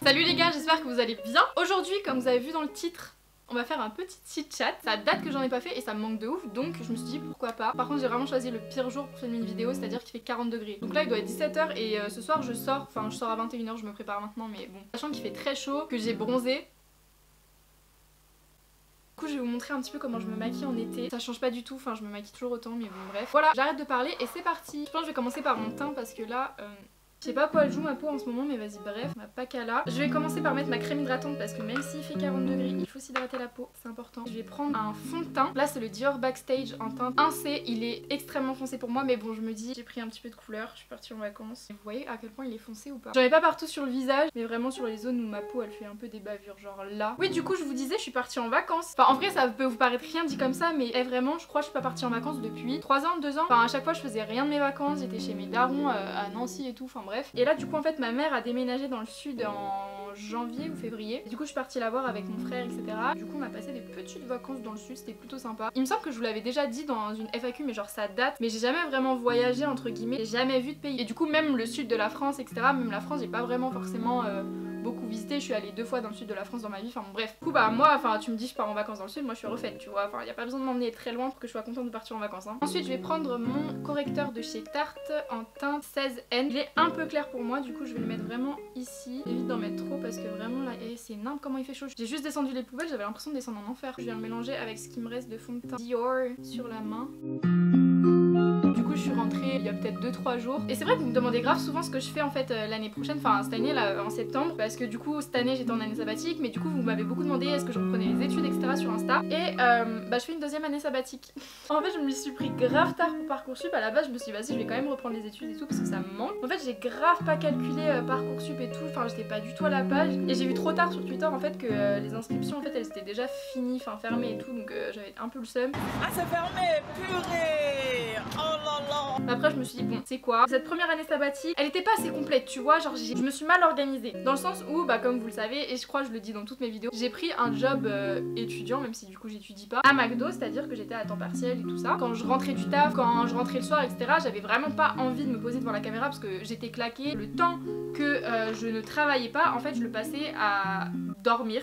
Salut les gars, j'espère que vous allez bien. Aujourd'hui, comme vous avez vu dans le titre, on va faire un petit chit-chat. Ça date que j'en ai pas fait et ça me manque de ouf, donc je me suis dit pourquoi pas. Par contre j'ai vraiment choisi le pire jour pour filmer une vidéo, c'est à dire qu'il fait 40 degrés. Donc là il doit être 17 h et ce soir je sors à 21 h, je me prépare maintenant, mais bon. Sachant qu'il fait très chaud, que j'ai bronzé. Du coup je vais vous montrer un petit peu comment je me maquille en été. Ça change pas du tout, enfin je me maquille toujours autant, mais bon bref. Voilà, j'arrête de parler et c'est parti. Je pense que je vais commencer par mon teint parce que là... je sais pas quoi elle joue ma peau en ce moment, mais vas-y, bref, ma pacala. Je vais commencer par mettre ma crème hydratante parce que même s'il fait 40 degrés, il faut s'hydrater la peau, c'est important. Je vais prendre un fond de teint. Là, c'est le Dior Backstage en teinte 1C. Il est extrêmement foncé pour moi, mais bon, je me dis, j'ai pris un petit peu de couleur. Je suis partie en vacances. Et vous voyez à quel point il est foncé ou pas? J'en ai pas partout sur le visage, mais vraiment sur les zones où ma peau elle fait un peu des bavures, genre là. Oui, du coup, je vous disais, je suis partie en vacances. Enfin, en vrai, ça peut vous paraître rien dit comme ça, mais vraiment, je crois que je suis pas partie en vacances depuis 3 ans, 2 ans. Enfin, à chaque fois, je faisais rien de mes vacances. J'étais chez mes darons à Nancy et tout. Enfin, bref. Et là, du coup, en fait, ma mère a déménagé dans le sud en janvier ou février. Et du coup je suis partie la voir avec mon frère, etc. Du coup on a passé des petites vacances dans le sud, c'était plutôt sympa. Il me semble que je vous l'avais déjà dit dans une FAQ, mais genre ça date. Mais j'ai jamais vraiment voyagé entre guillemets, j'ai jamais vu de pays. Et du coup même le sud de la France, etc. Même la France j'ai pas vraiment forcément beaucoup visité. Je suis allée 2 fois dans le sud de la France dans ma vie. Enfin bref. Du coup bah moi, enfin tu me dis je pars en vacances dans le sud, moi je suis refaite, tu vois. Enfin y a pas besoin de m'emmener très loin pour que je sois contente de partir en vacances. Hein. Ensuite je vais prendre mon correcteur de chez Tarte en teinte 16N. Il est un peu clair pour moi, du coup je vais le mettre vraiment ici. Évite d'en mettre trop parce que vraiment là c'est énorme comment il fait chaud. J'ai juste descendu les poubelles, j'avais l'impression de descendre en enfer. Je viens le mélanger avec ce qui me reste de fond de teint Dior sur la main. Du coup je suis rentrée il y a peut-être 2-3 jours. Et c'est vrai que vous me demandez grave souvent ce que je fais en fait l'année prochaine, enfin cette année là en septembre. Parce que du coup cette année j'étais en année sabbatique, mais du coup vous m'avez beaucoup demandé est-ce que je reprenais les études etc sur Insta. Et bah je fais une 2e année sabbatique. En fait je me suis pris grave tard pour Parcoursup. À la base je me suis dit vas-y je vais quand même reprendre les études et tout parce que ça me manque. En fait j'ai grave pas calculé Parcoursup et tout, enfin j'étais pas du tout à la page. Et j'ai vu trop tard sur Twitter en fait que les inscriptions en fait elles étaient déjà finies, enfin fermées et tout, donc j'avais un peu le seum. Ah c'est fermé, purée. Oh là là. Après je me suis dit bon c'est quoi, cette première année sabbatique elle était pas assez complète tu vois, genre je me suis mal organisée dans le sens où bah comme vous le savez et je crois que je le dis dans toutes mes vidéos, j'ai pris un job étudiant même si du coup j'étudie pas à McDo, c'est à dire que j'étais à temps partiel et tout ça. Quand je rentrais du taf, quand je rentrais le soir etc, j'avais vraiment pas envie de me poser devant la caméra parce que j'étais claquée. Le temps que je ne travaillais pas en fait je le passais à dormir,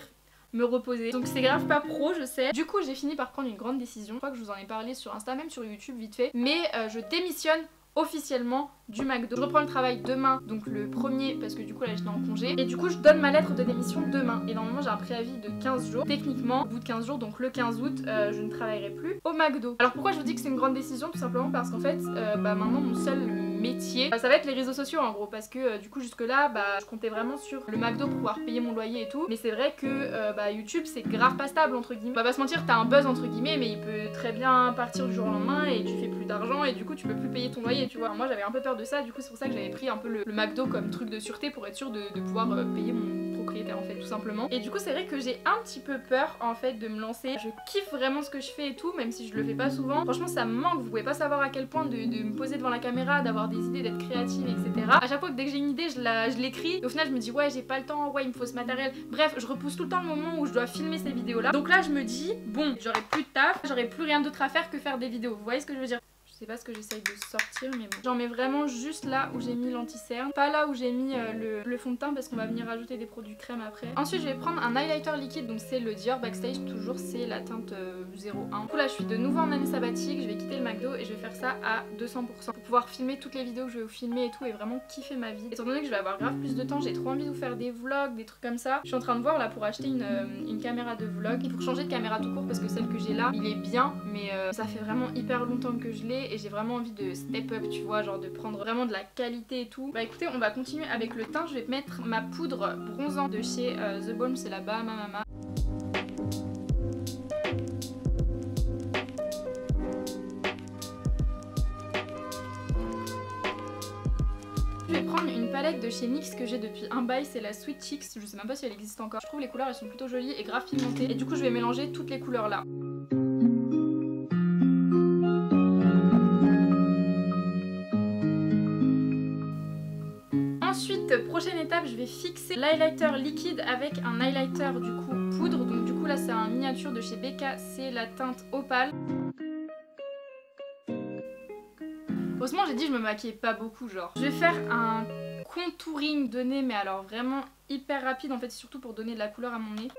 me reposer. Donc c'est grave pas pro je sais. Du coup j'ai fini par prendre une grande décision. Je crois que je vous en ai parlé sur Insta, même sur YouTube vite fait. Mais je démissionne officiellement du McDo. Je reprends le travail demain, donc le 1er parce que du coup là j'étais en congé. Et du coup je donne ma lettre de démission demain. Et normalement j'ai un préavis de 15 jours. Techniquement au bout de 15 jours, donc le 15 août, je ne travaillerai plus au McDo. Alors pourquoi je vous dis que c'est une grande décision? Tout simplement parce qu'en fait bah maintenant mon seul métier ça va être les réseaux sociaux en gros. Parce que du coup jusque là bah je comptais vraiment sur le McDo pour pouvoir payer mon loyer et tout. Mais c'est vrai que bah YouTube c'est grave pas stable entre guillemets. On va pas se mentir, t'as un buzz entre guillemets, mais il peut très bien partir du jour au lendemain et tu fais plus d'argent et du coup tu peux plus payer ton loyer tu vois. Alors moi j'avais un peu peur de ça, du coup c'est pour ça que j'avais pris un peu le McDo comme truc de sûreté pour être sûre de pouvoir payer mon propriétaire en fait tout simplement. Et du coup c'est vrai que j'ai un petit peu peur en fait de me lancer. Je kiffe vraiment ce que je fais et tout, même si je le fais pas souvent. Franchement ça me manque, vous pouvez pas savoir à quel point de me poser devant la caméra, d'avoir des idées, d'être créative etc. À chaque fois que dès que j'ai une idée je l'écris et au final je me dis ouais j'ai pas le temps, ouais il me faut ce matériel. Bref je repousse tout le temps le moment où je dois filmer ces vidéos là. Donc là je me dis bon j'aurai plus de taf, j'aurai plus rien d'autre à faire que faire des vidéos. Vous voyez ce que je veux dire? Je sais pas ce que j'essaye de sortir mais bon. J'en mets vraiment juste là où j'ai mis l'anti-cerne, pas là où j'ai mis le fond de teint parce qu'on va venir ajouter des produits crème après. Ensuite je vais prendre un highlighter liquide, donc c'est le Dior Backstage, toujours c'est la teinte 01. Du coup là je suis de nouveau en année sabbatique, je vais quitter le McDo et je vais faire ça à 200% pour pouvoir filmer toutes les vidéos que je vais vous filmer et tout et vraiment kiffer ma vie. Étant donné que je vais avoir grave plus de temps, j'ai trop envie de vous faire des vlogs, des trucs comme ça. Je suis en train de voir là pour acheter une caméra de vlog et pour changer de caméra tout court parce que celle que j'ai là il est bien mais ça fait vraiment hyper longtemps que je l'ai et j'ai vraiment envie de step up tu vois, genre de prendre vraiment de la qualité et tout. Bah écoutez on va continuer avec le teint, je vais mettre ma poudre bronzant de chez The Balm, c'est la Bahama Mama. Je vais prendre une palette de chez NYX que j'ai depuis un bail, c'est la Sweet Cheeks, je sais même pas si elle existe encore. Je trouve les couleurs elles sont plutôt jolies et grave pigmentées et du coup je vais mélanger toutes les couleurs là. Ensuite, prochaine étape, je vais fixer l'highlighter liquide avec un highlighter du coup poudre. Donc du coup là c'est un miniature de chez Becca, c'est la teinte Opale. Heureusement j'ai dit je me maquillais pas beaucoup genre. Je vais faire un contouring de nez, mais alors vraiment hyper rapide en fait, surtout pour donner de la couleur à mon nez.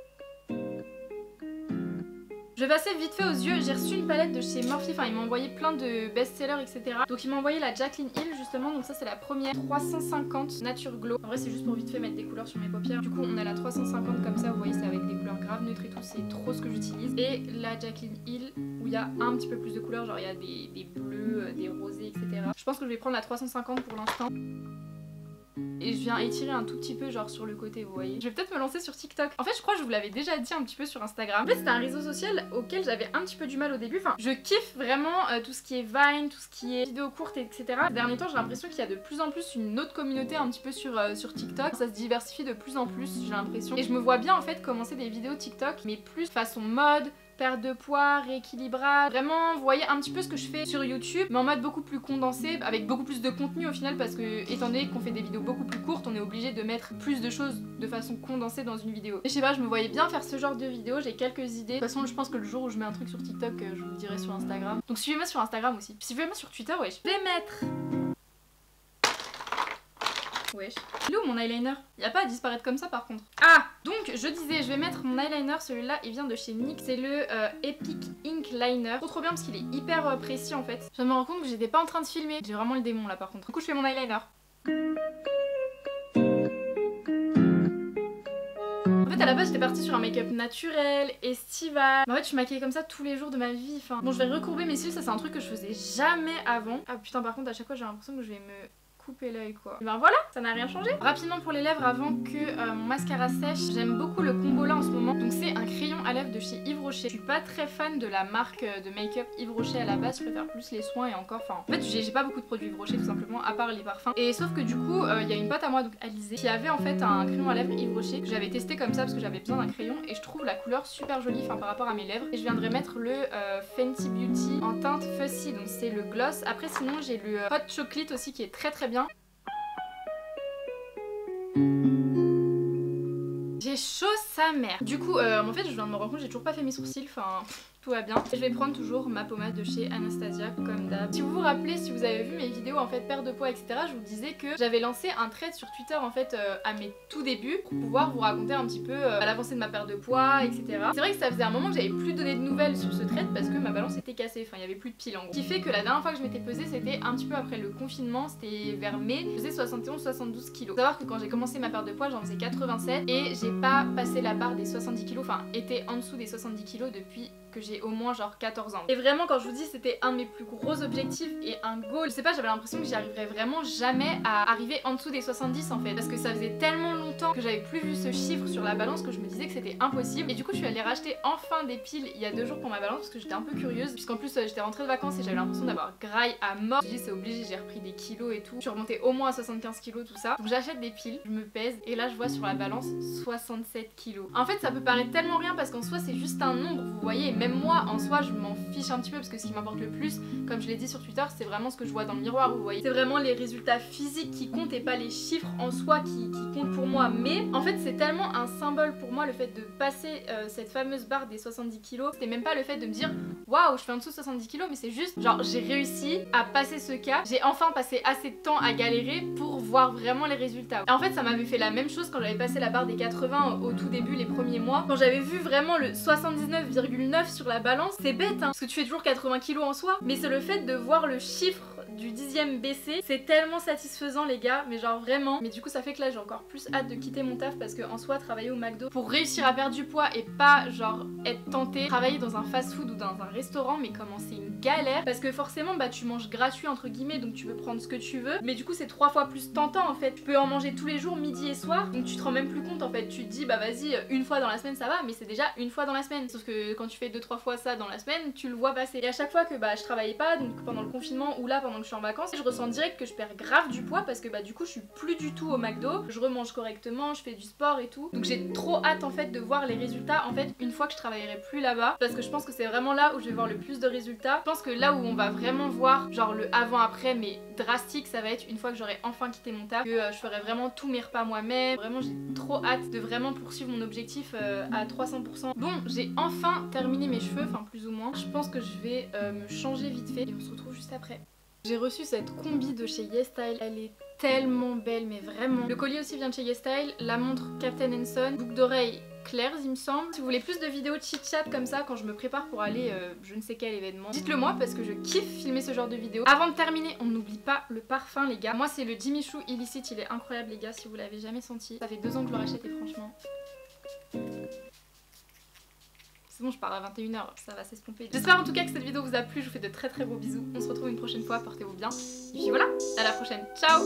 Je vais passer vite fait aux yeux, j'ai reçu une palette de chez Morphe, enfin il m'a envoyé plein de best-sellers etc. Donc il m'a envoyé la Jaclyn Hill justement, donc ça c'est la première 350 Nature Glow. En vrai c'est juste pour vite fait mettre des couleurs sur mes paupières. Du coup on a la 350 comme ça, vous voyez c'est avec des couleurs graves neutres et tout, c'est trop ce que j'utilise. Et la Jaclyn Hill où il y a un petit peu plus de couleurs, genre il y a des bleus, des rosés etc. Je pense que je vais prendre la 350 pour l'instant. Et je viens étirer un tout petit peu genre sur le côté, vous voyez. Je vais peut-être me lancer sur TikTok. En fait je crois que je vous l'avais déjà dit un petit peu sur Instagram. En fait c'est un réseau social auquel j'avais un petit peu du mal au début. Enfin je kiffe vraiment tout ce qui est Vine, tout ce qui est vidéos courtes etc. Ces derniers temps j'ai l'impression qu'il y a de plus en plus une autre communauté un petit peu sur TikTok. Ça se diversifie de plus en plus j'ai l'impression. Et je me vois bien en fait commencer des vidéos TikTok mais plus façon mode, perte de poids, rééquilibrage, vraiment vous voyez un petit peu ce que je fais sur YouTube mais en mode beaucoup plus condensé, avec beaucoup plus de contenu au final parce que étant donné qu'on fait des vidéos beaucoup plus courtes, on est obligé de mettre plus de choses de façon condensée dans une vidéo. Et je sais pas, je me voyais bien faire ce genre de vidéo, j'ai quelques idées. De toute façon je pense que le jour où je mets un truc sur TikTok, je vous le dirai sur Instagram. Donc suivez-moi sur Instagram aussi. Puis suivez-moi sur Twitter, ouais. Je vais mettre... Wesh. Il est où mon eyeliner? Il n'y a pas à disparaître comme ça par contre. Ah! Donc je disais, je vais mettre mon eyeliner, celui-là il vient de chez NYX, c'est le Epic Ink Liner. Trop bien parce qu'il est hyper précis en fait. Je viens de me rendre compte que j'étais pas en train de filmer. J'ai vraiment le démon là par contre. Du coup je fais mon eyeliner. En fait à la base j'étais partie sur un make-up naturel, estival. Mais en fait je suis maquillée comme ça tous les jours de ma vie. Enfin, bon je vais recourber mes cils, ça c'est un truc que je faisais jamais avant. Ah putain par contre à chaque fois j'ai l'impression que je vais me couper l'œil quoi. Et ben voilà, ça n'a rien changé. Rapidement pour les lèvres avant que mon mascara sèche, j'aime beaucoup le combo là en ce moment. Donc c'est un crayon à lèvres de chez Yves Rocher. Je suis pas très fan de la marque de make-up Yves Rocher à la base, je préfère plus les soins et encore, enfin en fait j'ai pas beaucoup de produits Yves Rocher tout simplement à part les parfums. Et sauf que du coup il y a une pote à moi donc Alizée qui avait en fait un crayon à lèvres Yves Rocher que j'avais testé comme ça parce que j'avais besoin d'un crayon et je trouve la couleur super jolie enfin par rapport à mes lèvres. Et je viendrai mettre le Fenty Beauty en teinte Fussy, donc c'est le gloss. Après sinon j'ai le Hot Chocolate aussi qui est très très bien. J'ai chaud sa mère. Du coup en fait je viens de me rendre compte j'ai toujours pas fait mes sourcils, enfin tout va bien. Et je vais prendre toujours ma pommade de chez Anastasia comme d'hab. Si vous vous rappelez, si vous avez vu mes vidéos en fait perte de poids etc, je vous disais que j'avais lancé un thread sur Twitter en fait à mes tout débuts pour pouvoir vous raconter un petit peu l'avancée de ma perte de poids etc. C'est vrai que ça faisait un moment que j'avais plus donné de nouvelles sur ce thread parce que ma balance était cassée, enfin il y avait plus de pile en gros. Ce qui fait que la dernière fois que je m'étais pesée c'était un petit peu après le confinement, c'était vers mai, je faisais 71-72 kg. Faut savoir que quand j'ai commencé ma perte de poids j'en faisais 87 et j'ai pas passé la barre des 70 kg, enfin été en dessous des 70 kg depuis que j'ai au moins genre 14 ans. Et vraiment quand je vous dis c'était un de mes plus gros objectifs et un goal, je sais pas, j'avais l'impression que j'y arriverais vraiment jamais à arriver en dessous des 70 en fait, parce que ça faisait tellement longtemps que j'avais plus vu ce chiffre sur la balance que je me disais que c'était impossible. Et du coup je suis allée racheter enfin des piles il y a 2 jours pour ma balance parce que j'étais un peu curieuse, puisqu'en plus j'étais rentrée de vacances et j'avais l'impression d'avoir graille à mort. Je me dis c'est obligé, j'ai repris des kilos et tout, je suis remontée au moins à 75 kilos tout ça. Donc j'achète des piles, je me pèse et là je vois sur la balance 67 kilos. En fait ça peut paraître tellement rien parce qu'en soi c'est juste un nombre, vous voyez, même moi en soi je m'en fiche un petit peu parce que ce qui m'importe le plus, comme je l'ai dit sur Twitter, c'est vraiment ce que je vois dans le miroir, vous voyez. C'est vraiment les résultats physiques qui comptent et pas les chiffres en soi qui comptent pour moi. Mais en fait c'est tellement un symbole pour moi le fait de passer cette fameuse barre des 70 kilos. C'était même pas le fait de me dire waouh je fais en dessous de 70 kilos, mais c'est juste genre j'ai réussi à passer ce cap, j'ai enfin passé assez de temps à galérer pour voir vraiment les résultats. Et en fait ça m'avait fait la même chose quand j'avais passé la barre des 80 au tout début, les premiers mois, quand j'avais vu vraiment le 79,9 sur la balance. C'est bête hein, parce que tu fais toujours 80 kilos en soi, mais c'est le fait de voir le chiffre du 10e baisser, c'est tellement satisfaisant les gars, mais genre vraiment. Mais du coup ça fait que là j'ai encore plus hâte de quitter mon taf parce que en soi travailler au McDo pour réussir à perdre du poids et pas genre être tenté, travailler dans un fast food ou dans un restaurant, mais comment c'est une galère parce que forcément bah tu manges gratuit entre guillemets, donc tu peux prendre ce que tu veux, mais du coup c'est 3 fois plus tentant en fait. Tu peux en manger tous les jours midi et soir, donc tu te rends même plus compte en fait. Tu te dis bah vas-y une fois dans la semaine ça va, mais c'est déjà une fois dans la semaine, sauf que quand tu fais 2-3 fois ça dans la semaine tu le vois passer. Et à chaque fois que bah je travaillais pas, donc pendant le confinement ou là pendant que je suis en vacances, je ressens direct que je perds grave du poids parce que bah du coup je suis plus du tout au McDo, je remange correctement, je fais du sport et tout, donc j'ai trop hâte en fait de voir les résultats en fait une fois que je travaillerai plus là-bas, parce que je pense que c'est vraiment là où je vais voir le plus de résultats. Je pense que là où on va vraiment voir genre le avant-après mais drastique, ça va être une fois que j'aurai enfin quitté mon taf, que je ferai vraiment tous mes repas moi-même. Vraiment j'ai trop hâte de vraiment poursuivre mon objectif à 300%. Bon, j'ai enfin terminé mes cheveux, enfin plus ou moins. Je pense que je vais me changer vite fait et on se retrouve juste après. J'ai reçu cette combi de chez YesStyle, elle est tellement belle, mais vraiment. Le collier aussi vient de chez YesStyle, la montre Captain Son, boucle d'oreille Claire's il me semble. Si vous voulez plus de vidéos chit-chat comme ça quand je me prépare pour aller je ne sais quel événement, dites-le moi parce que je kiffe filmer ce genre de vidéos. Avant de terminer, on n'oublie pas le parfum les gars. Moi c'est le Jimmy Choo Illicit, il est incroyable les gars si vous l'avez jamais senti. Ça fait 2 ans que je le rachète et franchement... C'est bon, je pars à 21 h, ça va s'estomper. J'espère en tout cas que cette vidéo vous a plu, je vous fais de très gros bisous. On se retrouve une prochaine fois, portez-vous bien. Et puis voilà, à la prochaine, ciao.